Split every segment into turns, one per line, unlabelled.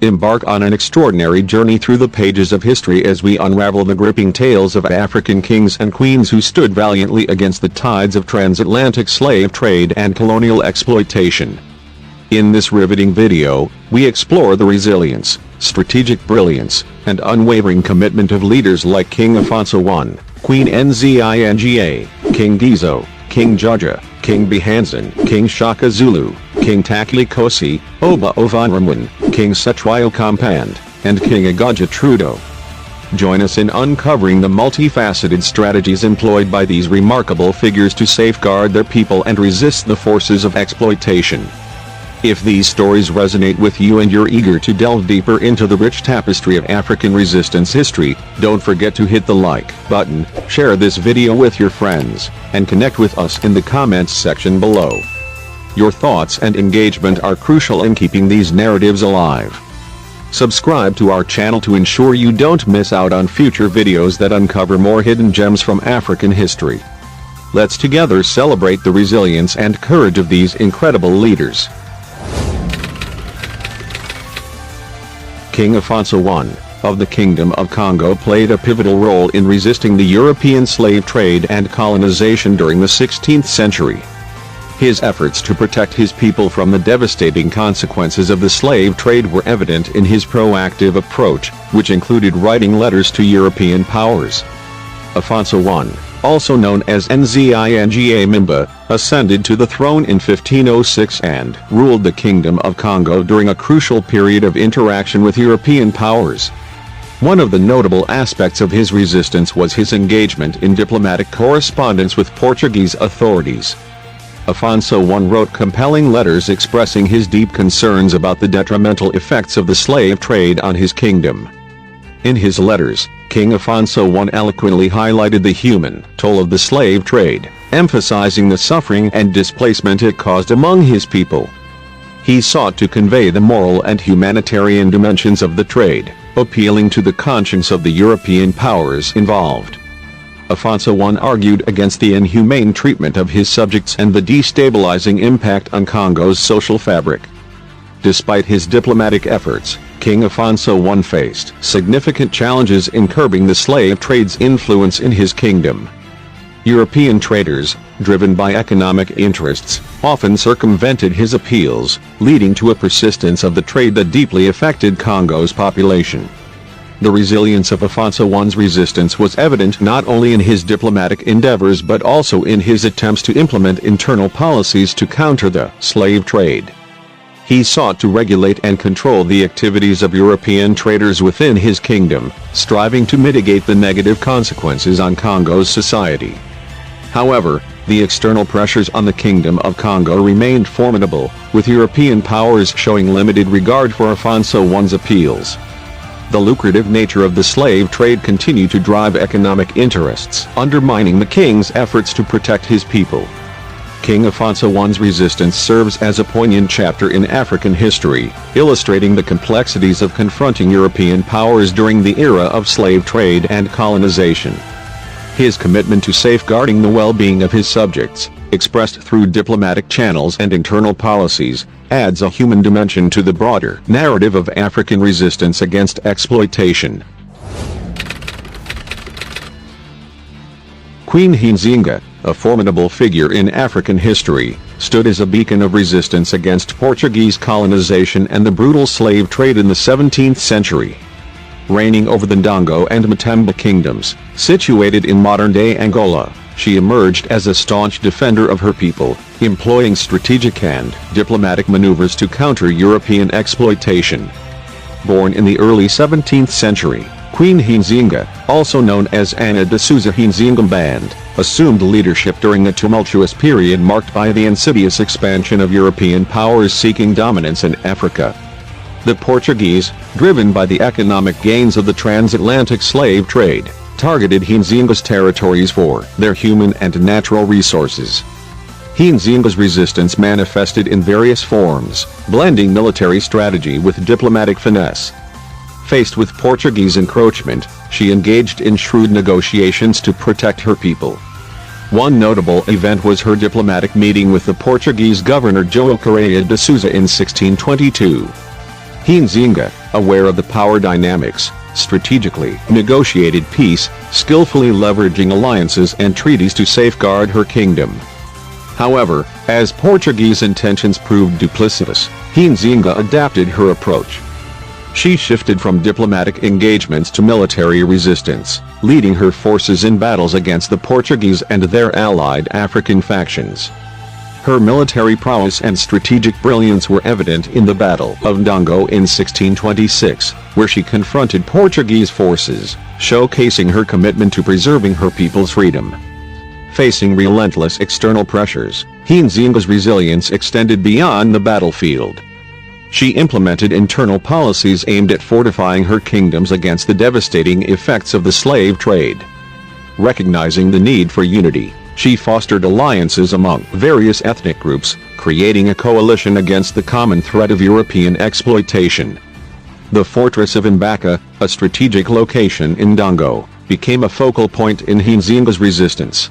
Embark on an extraordinary journey through the pages of history as we unravel the gripping tales of African kings and queens who stood valiantly against the tides of transatlantic slave trade and colonial exploitation. In this riveting video, we explore the resilience, strategic brilliance, and unwavering commitment of leaders like King Afonso I, Queen Nzinga, King Ghezo, King Jaja, King Behanzin, King Shaka Zulu, King Taklikosi, Oba Ovanramwan, King Setwayo Compand, and King Agaja Trudeau. Join us in uncovering the multifaceted strategies employed by these remarkable figures to safeguard their people and resist the forces of exploitation. If these stories resonate with you and you're eager to delve deeper into the rich tapestry of African resistance history, don't forget to hit the like button, share this video with your friends, and connect with us in the comments section below. Your thoughts and engagement are crucial in keeping these narratives alive. Subscribe to our channel to ensure you don't miss out on future videos that uncover more hidden gems from African history. Let's together celebrate the resilience and courage of these incredible leaders. King Afonso I, of the Kingdom of Congo played a pivotal role in resisting the European slave trade and colonization during the 16th century. His efforts to protect his people from the devastating consequences of the slave trade were evident in his proactive approach, which included writing letters to European powers. Afonso I, also known as Nzinga, ascended to the throne in 1506 and ruled the Kingdom of Congo during a crucial period of interaction with European powers. One of the notable aspects of his resistance was his engagement in diplomatic correspondence with Portuguese authorities. Afonso I wrote compelling letters expressing his deep concerns about the detrimental effects of the slave trade on his kingdom. In his letters, King Afonso I eloquently highlighted the human toll of the slave trade, emphasizing the suffering and displacement it caused among his people. He sought to convey the moral and humanitarian dimensions of the trade, appealing to the conscience of the European powers involved. Afonso I argued against the inhumane treatment of his subjects and the destabilizing impact on Congo's social fabric. Despite his diplomatic efforts, King Afonso I faced significant challenges in curbing the slave trade's influence in his kingdom. European traders, driven by economic interests, often circumvented his appeals, leading to a persistence of the trade that deeply affected Congo's population. The resilience of Afonso I's resistance was evident not only in his diplomatic endeavors but also in his attempts to implement internal policies to counter the slave trade. He sought to regulate and control the activities of European traders within his kingdom, striving to mitigate the negative consequences on Congo's society. However, the external pressures on the Kingdom of Congo remained formidable, with European powers showing limited regard for Afonso I's appeals. The lucrative nature of the slave trade continued to drive economic interests, undermining the king's efforts to protect his people. King Afonso I's resistance serves as a poignant chapter in African history, illustrating the complexities of confronting European powers during the era of slave trade and colonization. His commitment to safeguarding the well-being of his subjects, expressed through diplomatic channels and internal policies, adds a human dimension to the broader narrative of African resistance against exploitation. Queen Nzinga, a formidable figure in African history, stood as a beacon of resistance against Portuguese colonization and the brutal slave trade in the 17th century. Reigning over the Ndongo and Matemba kingdoms, situated in modern-day Angola, she emerged as a staunch defender of her people, employing strategic and diplomatic maneuvers to counter European exploitation. Born in the early 17th century, Queen Nzinga, also known as Ana de Souza Nzinga, assumed leadership during a tumultuous period marked by the insidious expansion of European powers seeking dominance in Africa. The Portuguese, driven by the economic gains of the transatlantic slave trade, targeted Nzinga's territories for their human and natural resources. Nzinga's resistance manifested in various forms, blending military strategy with diplomatic finesse. Faced with Portuguese encroachment, she engaged in shrewd negotiations to protect her people. One notable event was her diplomatic meeting with the Portuguese governor João Correia de Sousa in 1622. King Nzinga, aware of the power dynamics, strategically negotiated peace, skillfully leveraging alliances and treaties to safeguard her kingdom. However, as Portuguese intentions proved duplicitous, Queen Nzinga adapted her approach. She shifted from diplomatic engagements to military resistance, leading her forces in battles against the Portuguese and their allied African factions. Her military prowess and strategic brilliance were evident in the Battle of Ndongo in 1626, where she confronted Portuguese forces, showcasing her commitment to preserving her people's freedom. Facing relentless external pressures, Queen Nzinga's resilience extended beyond the battlefield. She implemented internal policies aimed at fortifying her kingdoms against the devastating effects of the slave trade. Recognizing the need for unity, she fostered alliances among various ethnic groups, creating a coalition against the common threat of European exploitation. The fortress of Embark, a strategic location in Ndongo, became a focal point in Queen Nzinga's resistance.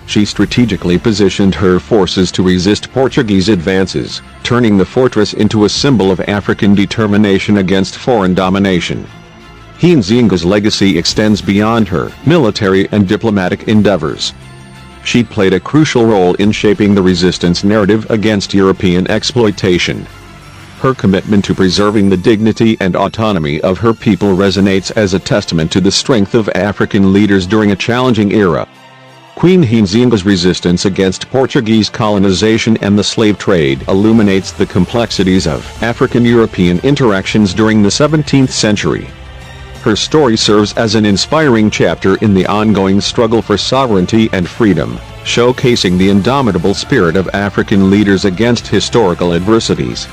She strategically positioned her forces to resist Portuguese advances, turning the fortress into a symbol of African determination against foreign domination. Queen Nzinga's legacy extends beyond her military and diplomatic endeavors. She played a crucial role in shaping the resistance narrative against European exploitation. Her commitment to preserving the dignity and autonomy of her people resonates as a testament to the strength of African leaders during a challenging era. Queen Nzinga's resistance against Portuguese colonization and the slave trade illuminates the complexities of African-European interactions during the 17th century. Her story serves as an inspiring chapter in the ongoing struggle for sovereignty and freedom, showcasing the indomitable spirit of African leaders against historical adversities.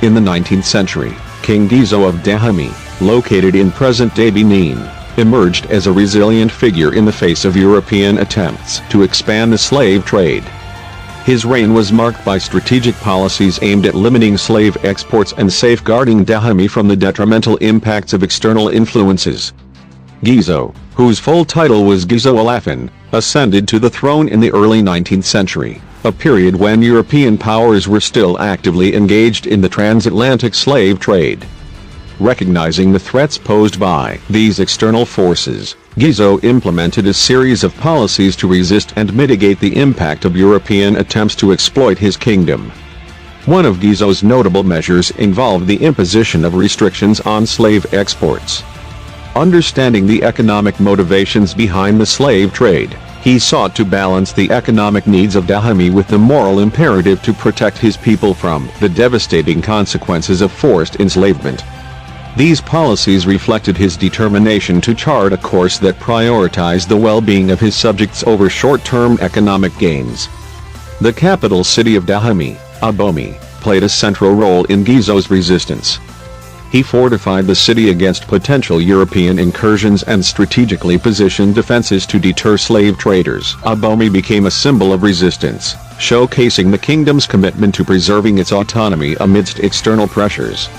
In the 19th century, King Ghezo of Dahomey, located in present-day Benin, emerged as a resilient figure in the face of European attempts to expand the slave trade. His reign was marked by strategic policies aimed at limiting slave exports and safeguarding Dahomey from the detrimental impacts of external influences. Ghezo, whose full title was Ghezo Alafin, ascended to the throne in the early 19th century, a period when European powers were still actively engaged in the transatlantic slave trade. Recognizing the threats posed by these external forces, Ghezo implemented a series of policies to resist and mitigate the impact of European attempts to exploit his kingdom. One of Ghezo's notable measures involved the imposition of restrictions on slave exports. Understanding the economic motivations behind the slave trade, he sought to balance the economic needs of Dahomey with the moral imperative to protect his people from the devastating consequences of forced enslavement. These policies reflected his determination to chart a course that prioritized the well-being of his subjects over short-term economic gains. The capital city of Dahomey, Abomey, played a central role in Ghezo's resistance. He fortified the city against potential European incursions and strategically positioned defenses to deter slave traders. Abomey became a symbol of resistance, showcasing the kingdom's commitment to preserving its autonomy amidst external pressures.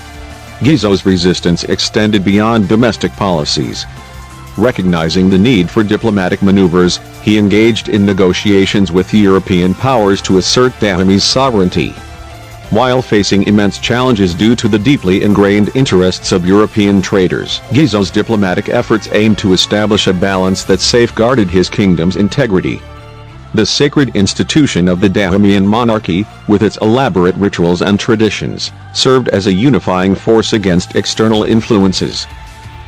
Ghezo's resistance extended beyond domestic policies. Recognizing the need for diplomatic maneuvers, he engaged in negotiations with European powers to assert Dahomey's sovereignty. While facing immense challenges due to the deeply ingrained interests of European traders, Ghezo's diplomatic efforts aimed to establish a balance that safeguarded his kingdom's integrity. The sacred institution of the Dahomeyan monarchy, with its elaborate rituals and traditions, served as a unifying force against external influences.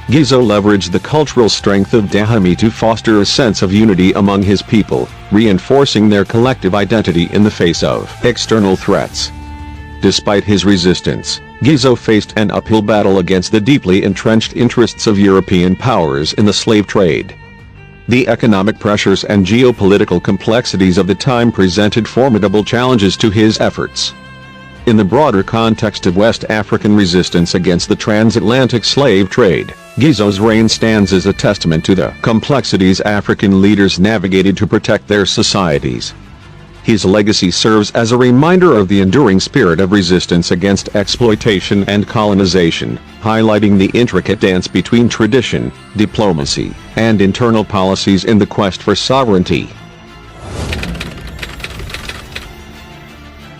Ghezo leveraged the cultural strength of Dahomey to foster a sense of unity among his people, reinforcing their collective identity in the face of external threats. Despite his resistance, Ghezo faced an uphill battle against the deeply entrenched interests of European powers in the slave trade. The economic pressures and geopolitical complexities of the time presented formidable challenges to his efforts. In the broader context of West African resistance against the transatlantic slave trade, Ghezo's reign stands as a testament to the complexities African leaders navigated to protect their societies. His legacy serves as a reminder of the enduring spirit of resistance against exploitation and colonization, highlighting the intricate dance between tradition, diplomacy, and internal policies in the quest for sovereignty.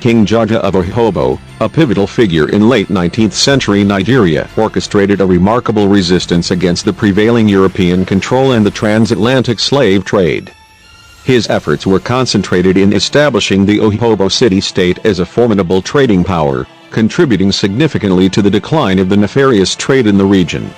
King Jaja of Ohobo, a pivotal figure in late 19th century Nigeria, orchestrated a remarkable resistance against the prevailing European control and the transatlantic slave trade. His efforts were concentrated in establishing the Ohobo city-state as a formidable trading power, contributing significantly to the decline of the nefarious trade in the region.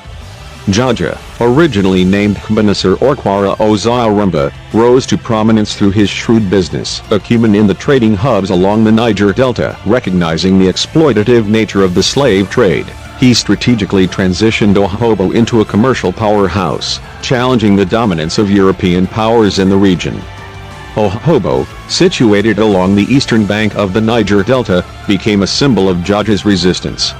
Jaja, originally named Kbanasar or Kwara Ozarumba, rose to prominence through his shrewd business acumen in the trading hubs along the Niger Delta. Recognizing the exploitative nature of the slave trade, he strategically transitioned Ohobo into a commercial powerhouse, challenging the dominance of European powers in the region. Ohobo, situated along the eastern bank of the Niger Delta, became a symbol of Jaja's resistance.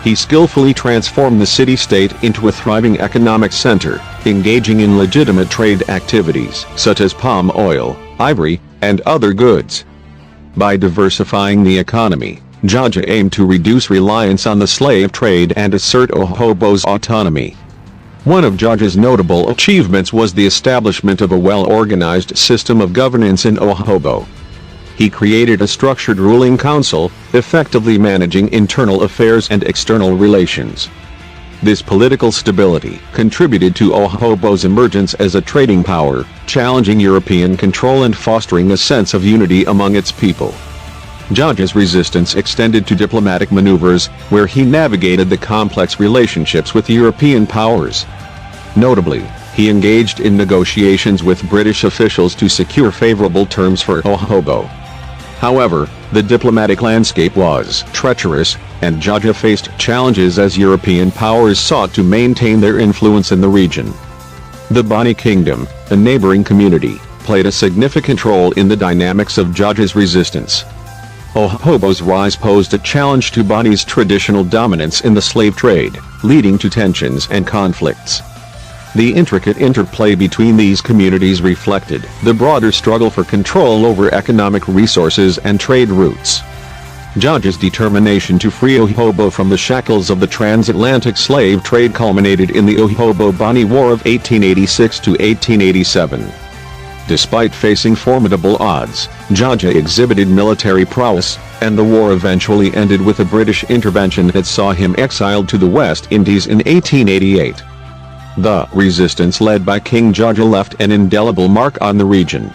He skillfully transformed the city-state into a thriving economic center, engaging in legitimate trade activities such as palm oil, ivory, and other goods. By diversifying the economy, Jaja aimed to reduce reliance on the slave trade and assert Ohobo's autonomy. One of Jaja's notable achievements was the establishment of a well-organized system of governance in Ohobo. He created a structured ruling council, effectively managing internal affairs and external relations. This political stability contributed to Ohobo's emergence as a trading power, challenging European control and fostering a sense of unity among its people. Jaja's resistance extended to diplomatic maneuvers, where he navigated the complex relationships with European powers. Notably, he engaged in negotiations with British officials to secure favorable terms for Ohobo. However, the diplomatic landscape was treacherous, and Jaja faced challenges as European powers sought to maintain their influence in the region. The Bani Kingdom, a neighboring community, played a significant role in the dynamics of Jaja's resistance. Ohobo's rise posed a challenge to Bani's traditional dominance in the slave trade, leading to tensions and conflicts. The intricate interplay between these communities reflected the broader struggle for control over economic resources and trade routes. Jaja's determination to free Ohobo from the shackles of the transatlantic slave trade culminated in the Ohobo-Bani War of 1886 to 1887. Despite facing formidable odds, Jaja exhibited military prowess, and the war eventually ended with a British intervention that saw him exiled to the West Indies in 1888. The resistance led by King Jaja left an indelible mark on the region.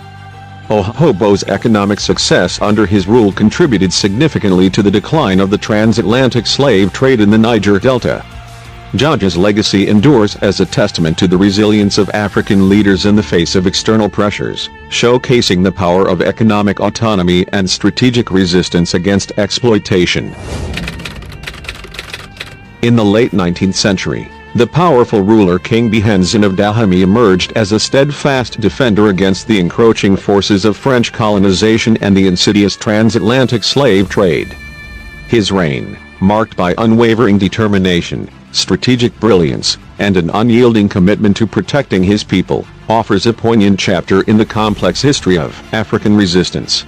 Ohobo's economic success under his rule contributed significantly to the decline of the transatlantic slave trade in the Niger Delta. Jaja's legacy endures as a testament to the resilience of African leaders in the face of external pressures, showcasing the power of economic autonomy and strategic resistance against exploitation. In the late 19th century, the powerful ruler King Behanzin of Dahomey emerged as a steadfast defender against the encroaching forces of French colonization and the insidious transatlantic slave trade. His reign, marked by unwavering determination, strategic brilliance, and an unyielding commitment to protecting his people, offers a poignant chapter in the complex history of African resistance.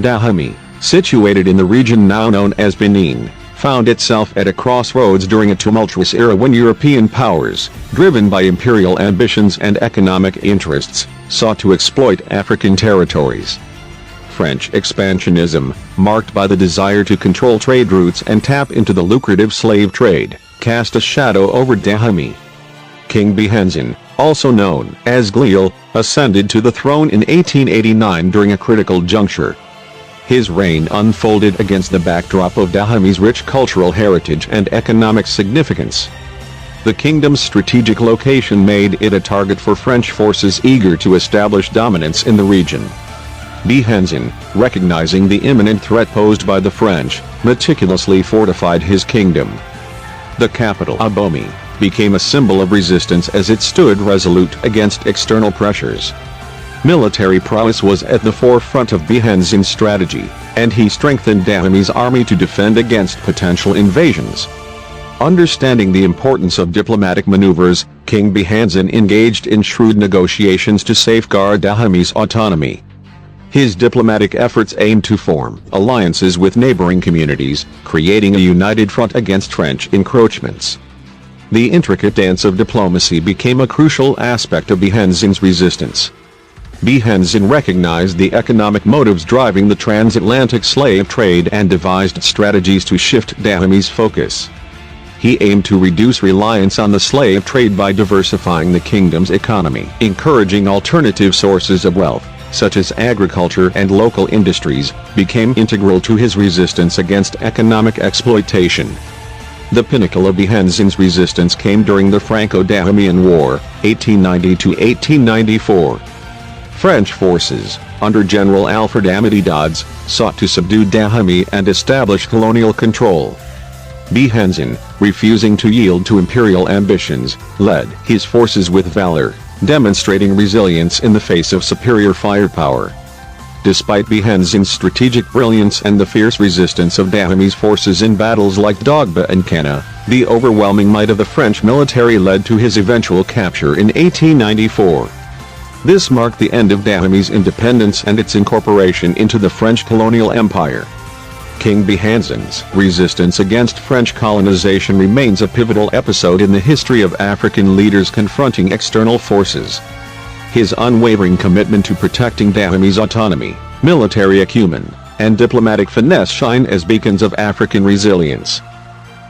Dahomey, situated in the region now known as Benin, found itself at a crossroads during a tumultuous era when European powers, driven by imperial ambitions and economic interests, sought to exploit African territories. French expansionism, marked by the desire to control trade routes and tap into the lucrative slave trade, cast a shadow over Dahomey. King Behanzin, also known as Ghezo, ascended to the throne in 1889 during a critical juncture. His reign unfolded against the backdrop of Dahomey's rich cultural heritage and economic significance. The kingdom's strategic location made it a target for French forces eager to establish dominance in the region. Behanzin, recognizing the imminent threat posed by the French, meticulously fortified his kingdom. The capital, Abomey, became a symbol of resistance as it stood resolute against external pressures. Military prowess was at the forefront of Behanzin's strategy, and he strengthened Dahomey's army to defend against potential invasions. Understanding the importance of diplomatic maneuvers, King Behanzin engaged in shrewd negotiations to safeguard Dahomey's autonomy. His diplomatic efforts aimed to form alliances with neighboring communities, creating a united front against French encroachments. The intricate dance of diplomacy became a crucial aspect of Behanzin's resistance. Behanzin recognized the economic motives driving the transatlantic slave trade and devised strategies to shift Dahomey's focus. He aimed to reduce reliance on the slave trade by diversifying the kingdom's economy, encouraging alternative sources of wealth, such as agriculture and local industries, became integral to his resistance against economic exploitation. The pinnacle of Behanzin's resistance came during the Franco-Dahomeyan War, 1890–1894. French forces, under General Alfred Amedee Dodds, sought to subdue Dahomey and establish colonial control. Behanzin, refusing to yield to imperial ambitions, led his forces with valor, demonstrating resilience in the face of superior firepower. Despite Behanzin's strategic brilliance and the fierce resistance of Dahomey's forces in battles like Dogba and Cana, the overwhelming might of the French military led to his eventual capture in 1894. This marked the end of Dahomey's independence and its incorporation into the French colonial empire. King Behanzin's resistance against French colonization remains a pivotal episode in the history of African leaders confronting external forces. His unwavering commitment to protecting Dahomey's autonomy, military acumen, and diplomatic finesse shine as beacons of African resilience.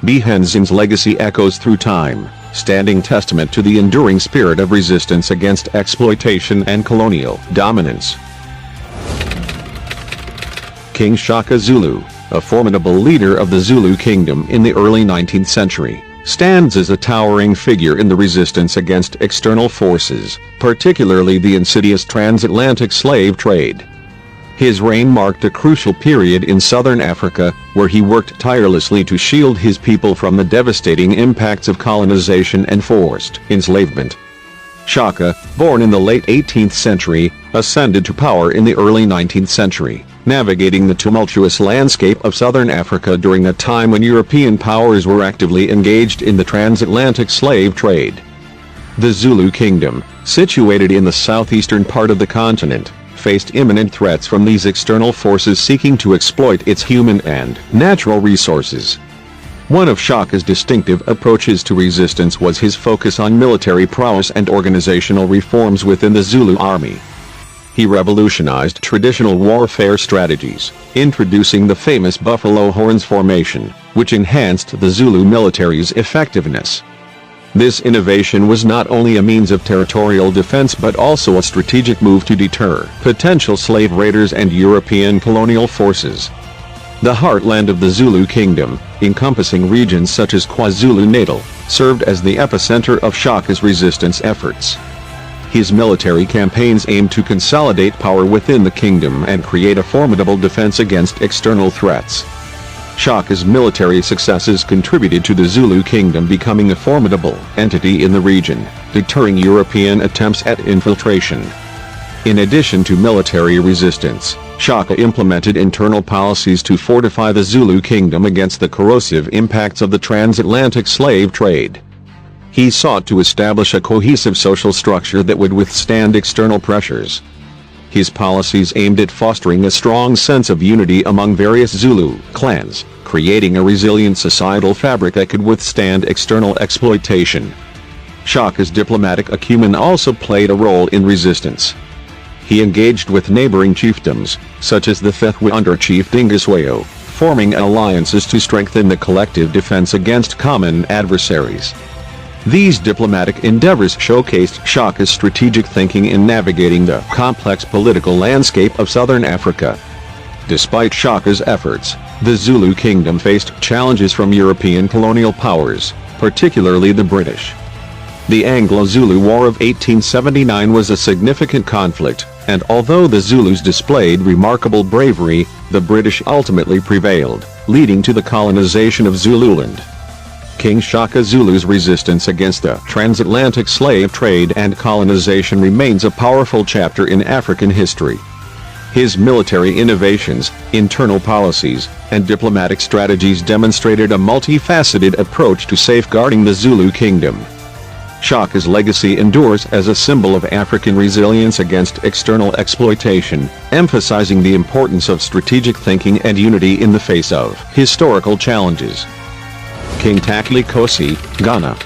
Behanzin's legacy echoes through time, standing testament to the enduring spirit of resistance against exploitation and colonial dominance. King Shaka Zulu, a formidable leader of the Zulu kingdom in the early 19th century, stands as a towering figure in the resistance against external forces, particularly the insidious transatlantic slave trade. His reign marked a crucial period in southern Africa, where he worked tirelessly to shield his people from the devastating impacts of colonization and forced enslavement. Shaka, born in the late 18th century, ascended to power in the early 19th century, navigating the tumultuous landscape of southern Africa during a time when European powers were actively engaged in the transatlantic slave trade. The Zulu kingdom, situated in the southeastern part of the continent, faced imminent threats from these external forces seeking to exploit its human and natural resources. One of Shaka's distinctive approaches to resistance was his focus on military prowess and organizational reforms within the Zulu army. He revolutionized traditional warfare strategies, introducing the famous buffalo horns formation, which enhanced the Zulu military's effectiveness. This innovation was not only a means of territorial defense but also a strategic move to deter potential slave raiders and European colonial forces. The heartland of the Zulu kingdom, encompassing regions such as KwaZulu-Natal, served as the epicenter of Shaka's resistance efforts. His military campaigns aimed to consolidate power within the kingdom and create a formidable defense against external threats. Shaka's military successes contributed to the Zulu kingdom becoming a formidable entity in the region, deterring European attempts at infiltration. In addition to military resistance, Shaka implemented internal policies to fortify the Zulu kingdom against the corrosive impacts of the transatlantic slave trade. He sought to establish a cohesive social structure that would withstand external pressures. His policies aimed at fostering a strong sense of unity among various Zulu clans, creating a resilient societal fabric that could withstand external exploitation. Shaka's diplomatic acumen also played a role in resistance. He engaged with neighboring chiefdoms, such as the Fethwa under Chief Dingiswayo, forming alliances to strengthen the collective defense against common adversaries. These diplomatic endeavors showcased Shaka's strategic thinking in navigating the complex political landscape of southern Africa. Despite Shaka's efforts, the Zulu kingdom faced challenges from European colonial powers, particularly the British. The Anglo-Zulu War of 1879 was a significant conflict, and although the Zulus displayed remarkable bravery, the British ultimately prevailed, leading to the colonization of Zululand. King Shaka Zulu's resistance against the transatlantic slave trade and colonization remains a powerful chapter in African history. His military innovations, internal policies, and diplomatic strategies demonstrated a multifaceted approach to safeguarding the Zulu kingdom. Shaka's legacy endures as a symbol of African resilience against external exploitation, emphasizing the importance of strategic thinking and unity in the face of historical challenges. King Taklikosi, Ghana.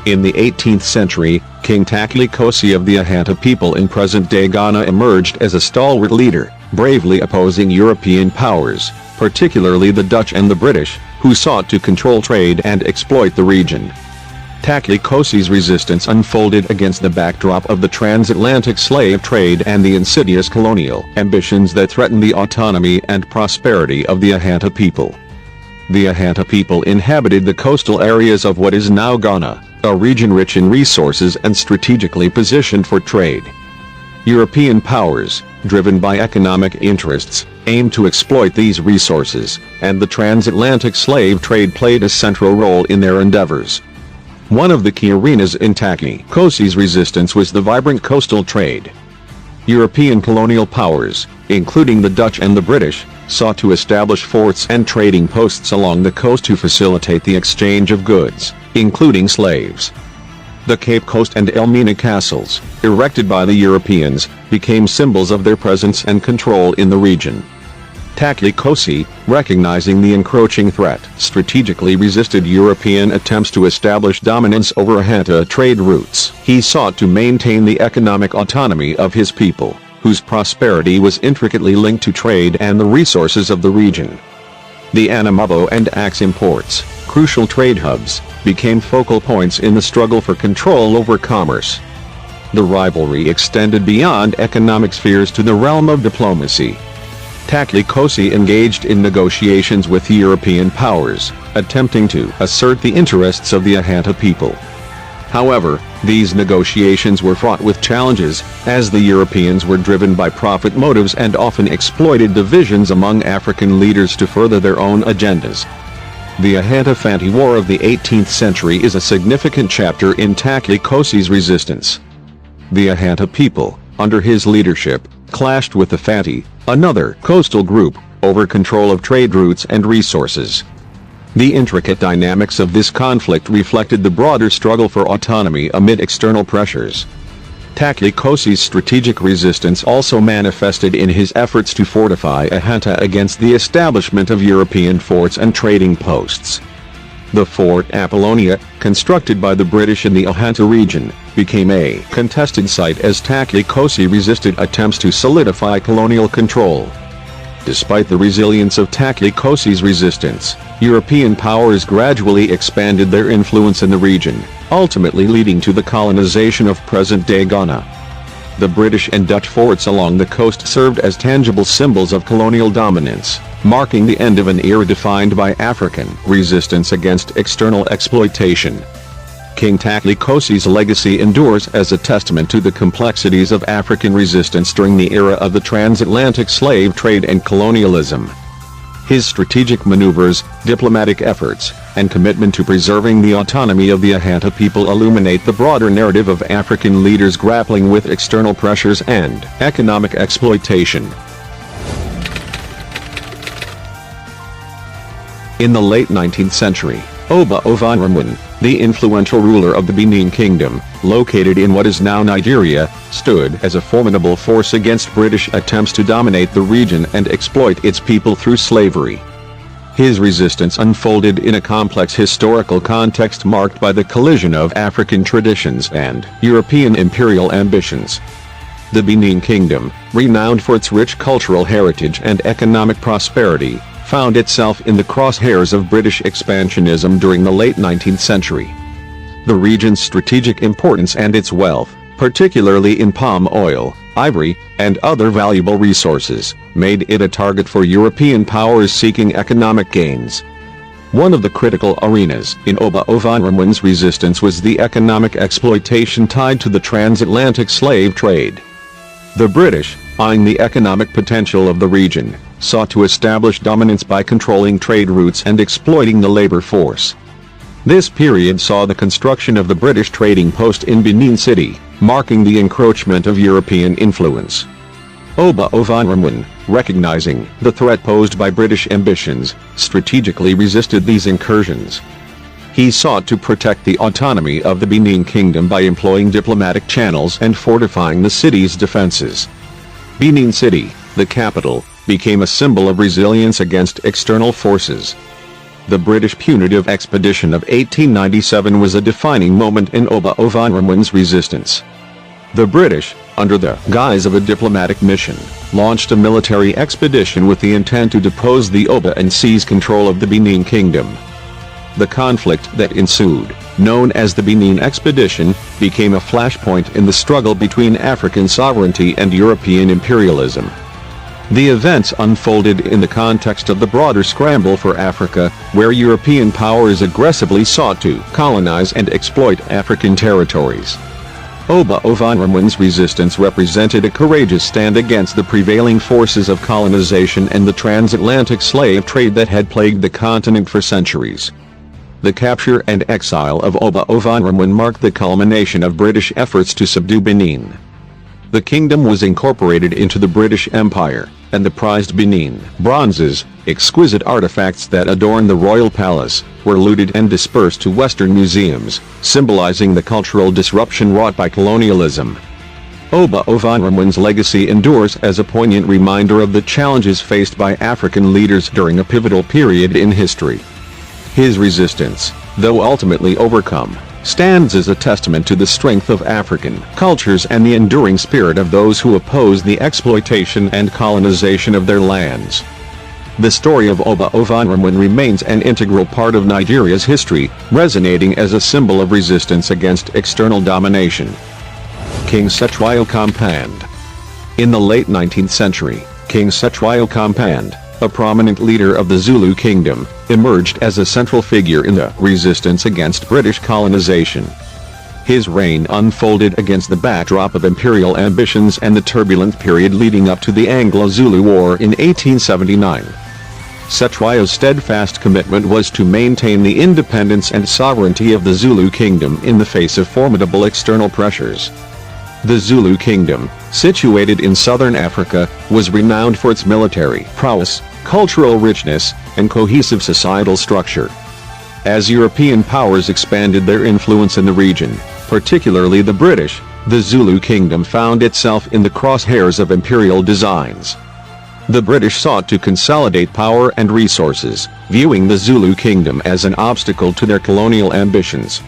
In the 18th century, King Takley Kosi of the Ahanta people in present-day Ghana emerged as a stalwart leader, bravely opposing European powers, particularly the Dutch and the British, who sought to control trade and exploit the region. Takley Kosi's resistance unfolded against the backdrop of the transatlantic slave trade and the insidious colonial ambitions that threatened the autonomy and prosperity of the Ahanta people. The Ahanta people inhabited the coastal areas of what is now Ghana, a region rich in resources and strategically positioned for trade. European powers, driven by economic interests, aimed to exploit these resources, and the transatlantic slave trade played a central role in their endeavors. One of the key arenas in Takley Kosi's resistance was the vibrant coastal trade. European colonial powers, including the Dutch and the British, sought to establish forts and trading posts along the coast to facilitate the exchange of goods, including slaves. The Cape Coast and Elmina castles, erected by the Europeans, became symbols of their presence and control in the region. Takley Kosi, recognizing the encroaching threat, strategically resisted European attempts to establish dominance over Ahanta trade routes. He sought to maintain the economic autonomy of his people, whose prosperity was intricately linked to trade and the resources of the region. The Anamabo and Axim ports, crucial trade hubs, became focal points in the struggle for control over commerce. The rivalry extended beyond economic spheres to the realm of diplomacy. Takley Kosi engaged in negotiations with European powers, attempting to assert the interests of the Ahanta people. However, these negotiations were fraught with challenges, as the Europeans were driven by profit motives and often exploited divisions among African leaders to further their own agendas. The Ahanta-Fanti War of the 18th century is a significant chapter in Takley Kosi's resistance. The Ahanta people, under his leadership, clashed with the Fanti, another coastal group, over control of trade routes and resources. The intricate dynamics of this conflict reflected the broader struggle for autonomy amid external pressures. Takley Kosi's strategic resistance also manifested in his efforts to fortify Ahanta against the establishment of European forts and trading posts. The Fort Apollonia, constructed by the British in the Ahanta region, became a contested site as Takley Kosi resisted attempts to solidify colonial control. Despite the resilience of Takley Kosi's resistance, European powers gradually expanded their influence in the region, ultimately leading to the colonization of present-day Ghana. The British and Dutch forts along the coast served as tangible symbols of colonial dominance, marking the end of an era defined by African resistance against external exploitation. King Takley Kosi's legacy endures as a testament to the complexities of African resistance during the era of the transatlantic slave trade and colonialism. His strategic maneuvers, diplomatic efforts, and commitment to preserving the autonomy of the Ahanta people illuminate the broader narrative of African leaders grappling with external pressures and economic exploitation. In the late 19th century, Oba Ovanramwen, the influential ruler of the Benin Kingdom, located in what is now Nigeria, stood as a formidable force against British attempts to dominate the region and exploit its people through slavery. His resistance unfolded in a complex historical context marked by the collision of African traditions and European imperial ambitions. The Benin Kingdom, renowned for its rich cultural heritage and economic prosperity, found itself in the crosshairs of British expansionism during the late 19th century. The region's strategic importance and its wealth, particularly in palm oil, ivory, and other valuable resources, made it a target for European powers seeking economic gains. One of the critical arenas in Oba Ovanramwen's resistance was the economic exploitation tied to the transatlantic slave trade. The British, eyeing the economic potential of the region, sought to establish dominance by controlling trade routes and exploiting the labor force. This period saw the construction of the British trading post in Benin City, marking the encroachment of European influence. Oba Ovanramwen, recognizing the threat posed by British ambitions, strategically resisted these incursions. He sought to protect the autonomy of the Benin Kingdom by employing diplomatic channels and fortifying the city's defenses. Benin City, the capital, became a symbol of resilience against external forces. The British punitive expedition of 1897 was a defining moment in Oba Ovanraman's resistance. The British, under the guise of a diplomatic mission, launched a military expedition with the intent to depose the Oba and seize control of the Benin Kingdom. The conflict that ensued, known as the Benin Expedition, became a flashpoint in the struggle between African sovereignty and European imperialism. The events unfolded in the context of the broader scramble for Africa, where European powers aggressively sought to colonize and exploit African territories. Oba Ovanraman's resistance represented a courageous stand against the prevailing forces of colonization and the transatlantic slave trade that had plagued the continent for centuries. The capture and exile of Oba Ovanraman marked the culmination of British efforts to subdue Benin. The kingdom was incorporated into the British Empire, and the prized Benin bronzes, exquisite artifacts that adorn the royal palace, were looted and dispersed to Western museums, symbolizing the cultural disruption wrought by colonialism. Oba Ovanraman's legacy endures as a poignant reminder of the challenges faced by African leaders during a pivotal period in history. His resistance, though ultimately overcome, stands as a testament to the strength of African cultures and the enduring spirit of those who opposed the exploitation and colonization of their lands. The story of Oba Ovanraman remains an integral part of Nigeria's history, resonating as a symbol of resistance against external domination. King Cetshwayo Compand. In the late 19th century, King Cetshwayo Compand, a prominent leader of the Zulu kingdom, emerged as a central figure in the resistance against British colonization. His reign unfolded against the backdrop of imperial ambitions and the turbulent period leading up to the Anglo-Zulu War in 1879. Cetshwayo's steadfast commitment was to maintain the independence and sovereignty of the Zulu kingdom in the face of formidable external pressures. The Zulu kingdom, situated in southern Africa, was renowned for its military prowess, cultural richness, and cohesive societal structure. As European powers expanded their influence in the region, particularly the British, the Zulu kingdom found itself in the crosshairs of imperial designs. The British sought to consolidate power and resources, viewing the Zulu kingdom as an obstacle to their colonial ambitions.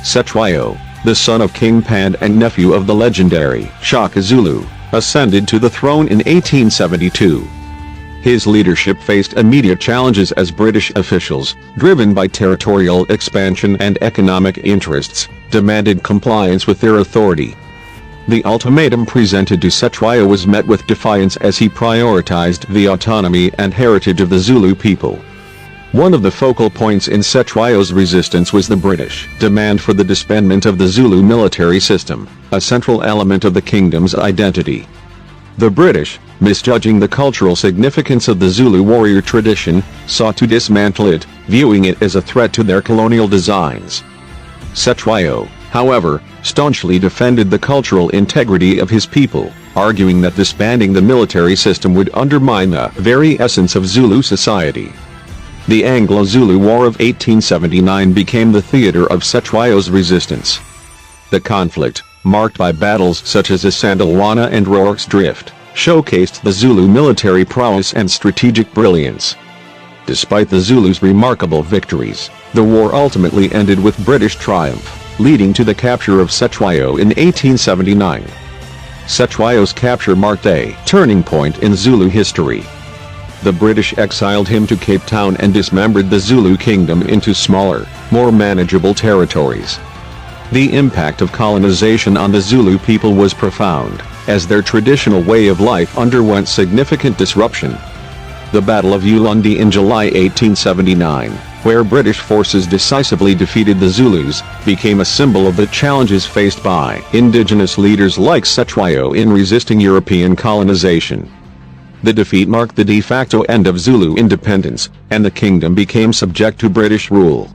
Cetshwayo, the son of King Pand and nephew of the legendary Shaka Zulu, ascended to the throne in 1872. His leadership faced immediate challenges as British officials, driven by territorial expansion and economic interests, demanded compliance with their authority. The ultimatum presented to Cetshwayo was met with defiance as he prioritized the autonomy and heritage of the Zulu people. One of the focal points in Cetshwayo's resistance was the British demand for the disbandment of the Zulu military system, a central element of the kingdom's identity. The British, misjudging the cultural significance of the Zulu warrior tradition, sought to dismantle it, viewing it as a threat to their colonial designs. Cetshwayo, however, staunchly defended the cultural integrity of his people, arguing that disbanding the military system would undermine the very essence of Zulu society. The Anglo-Zulu War of 1879 became the theater of Cetshwayo's resistance. The conflict, marked by battles such as Isandlwana and Rorke's Drift, showcased the Zulu military prowess and strategic brilliance. Despite the Zulus' remarkable victories, the war ultimately ended with British triumph, leading to the capture of Cetshwayo in 1879. Cetshwayo's capture marked a turning point in Zulu history. The British exiled him to Cape Town and dismembered the Zulu kingdom into smaller, more manageable territories. The impact of colonization on the Zulu people was profound, as their traditional way of life underwent significant disruption. The Battle of Ulundi in July 1879, where British forces decisively defeated the Zulus, became a symbol of the challenges faced by indigenous leaders like Cetshwayo in resisting European colonization. The defeat marked the de facto end of Zulu independence, and the kingdom became subject to British rule.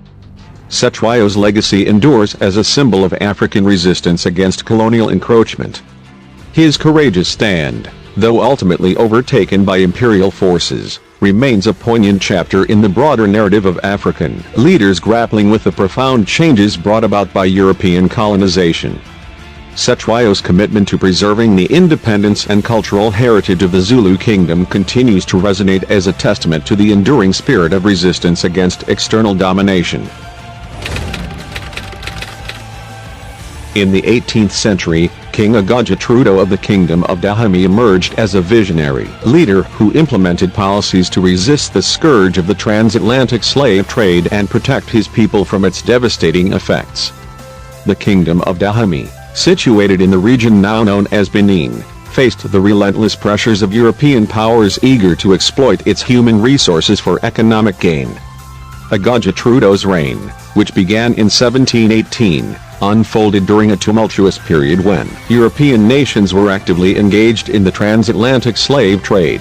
Cetshwayo's legacy endures as a symbol of African resistance against colonial encroachment. His courageous stand, though ultimately overtaken by imperial forces, remains a poignant chapter in the broader narrative of African leaders grappling with the profound changes brought about by European colonization. Cetewayo's commitment to preserving the independence and cultural heritage of the Zulu kingdom continues to resonate as a testament to the enduring spirit of resistance against external domination. In the 18th century, King Jaja of the Kingdom of Dahomey emerged as a visionary leader who implemented policies to resist the scourge of the transatlantic slave trade and protect his people from its devastating effects. The Kingdom of Dahomey, situated in the region now known as Benin, faced the relentless pressures of European powers eager to exploit its human resources for economic gain. Jaja's reign, which began in 1718, unfolded during a tumultuous period when European nations were actively engaged in the transatlantic slave trade.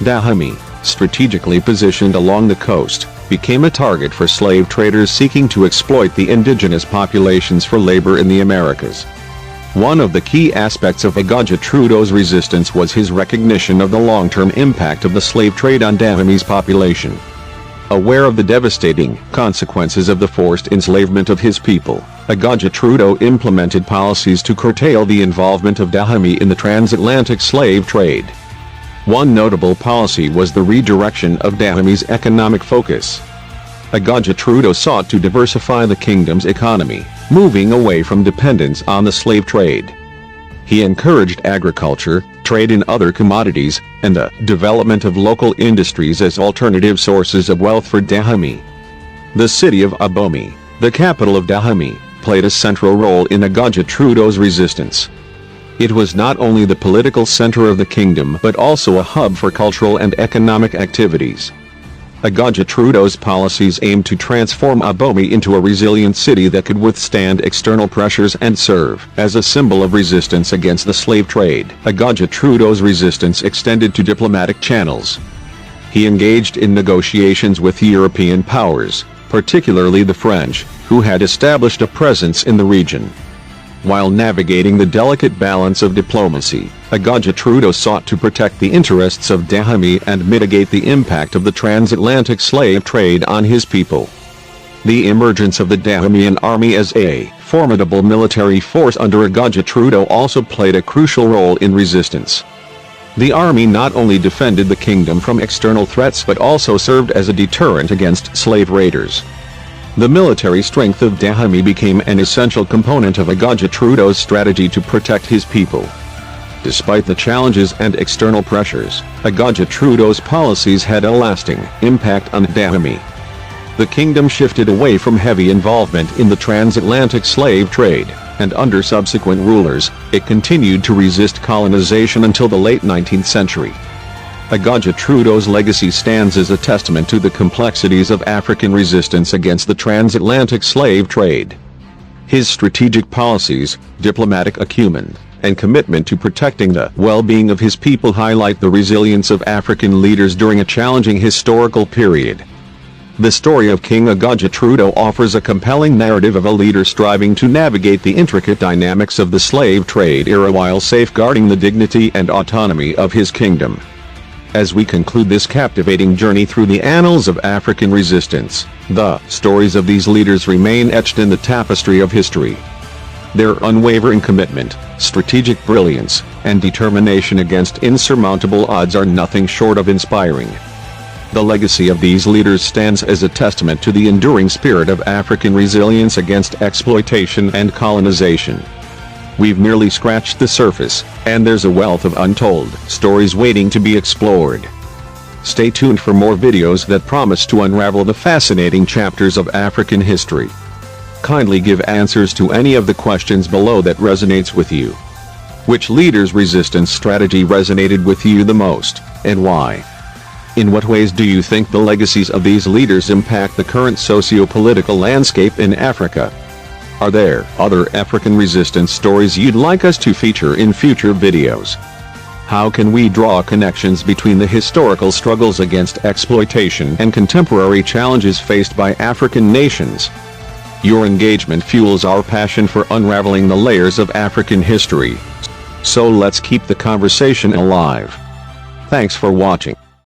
Dahomey, strategically positioned along the coast, became a target for slave traders seeking to exploit the indigenous populations for labor in the Americas. One of the key aspects of Jaja's resistance was his recognition of the long-term impact of the slave trade on Dahomey's population. Aware of the devastating consequences of the forced enslavement of his people, Jaja implemented policies to curtail the involvement of Dahomey in the transatlantic slave trade. One notable policy was the redirection of Dahomey's economic focus. Jaja sought to diversify the kingdom's economy, moving away from dependence on the slave trade. He encouraged agriculture, trade in other commodities, and the development of local industries as alternative sources of wealth for Dahomey. The city of Abomey, the capital of Dahomey, played a central role in Jaja's resistance. It was not only the political center of the kingdom but also a hub for cultural and economic activities. Jaja's policies aimed to transform Abomey into a resilient city that could withstand external pressures and serve as a symbol of resistance against the slave trade. Jaja's resistance extended to diplomatic channels. He engaged in negotiations with European powers, particularly the French, who had established a presence in the region. While navigating the delicate balance of diplomacy, Jaja sought to protect the interests of Dahomey and mitigate the impact of the transatlantic slave trade on his people. The emergence of the Dahomeyan army as a formidable military force under Jaja also played a crucial role in resistance. The army not only defended the kingdom from external threats but also served as a deterrent against slave raiders. The military strength of Dahomey became an essential component of Jaja's strategy to protect his people. Despite the challenges and external pressures, Jaja's policies had a lasting impact on Dahomey. The kingdom shifted away from heavy involvement in the transatlantic slave trade, and under subsequent rulers, it continued to resist colonization until the late 19th century. Jaja's legacy stands as a testament to the complexities of African resistance against the transatlantic slave trade. His strategic policies, diplomatic acumen, and commitment to protecting the well-being of his people highlight the resilience of African leaders during a challenging historical period. The story of King Jaja offers a compelling narrative of a leader striving to navigate the intricate dynamics of the slave trade era while safeguarding the dignity and autonomy of his kingdom. As we conclude this captivating journey through the annals of African resistance, the stories of these leaders remain etched in the tapestry of history. Their unwavering commitment, strategic brilliance, and determination against insurmountable odds are nothing short of inspiring. The legacy of these leaders stands as a testament to the enduring spirit of African resilience against exploitation and colonization. We've merely scratched the surface, and there's a wealth of untold stories waiting to be explored. Stay tuned for more videos that promise to unravel the fascinating chapters of African history. Kindly give answers to any of the questions below that resonates with you. Which leader's resistance strategy resonated with you the most, and why? In what ways do you think the legacies of these leaders impact the current socio-political landscape in Africa? Are there other African resistance stories you'd like us to feature in future videos? How can we draw connections between the historical struggles against exploitation and contemporary challenges faced by African nations? Your engagement fuels our passion for unraveling the layers of African history. So let's keep the conversation alive. Thanks for watching.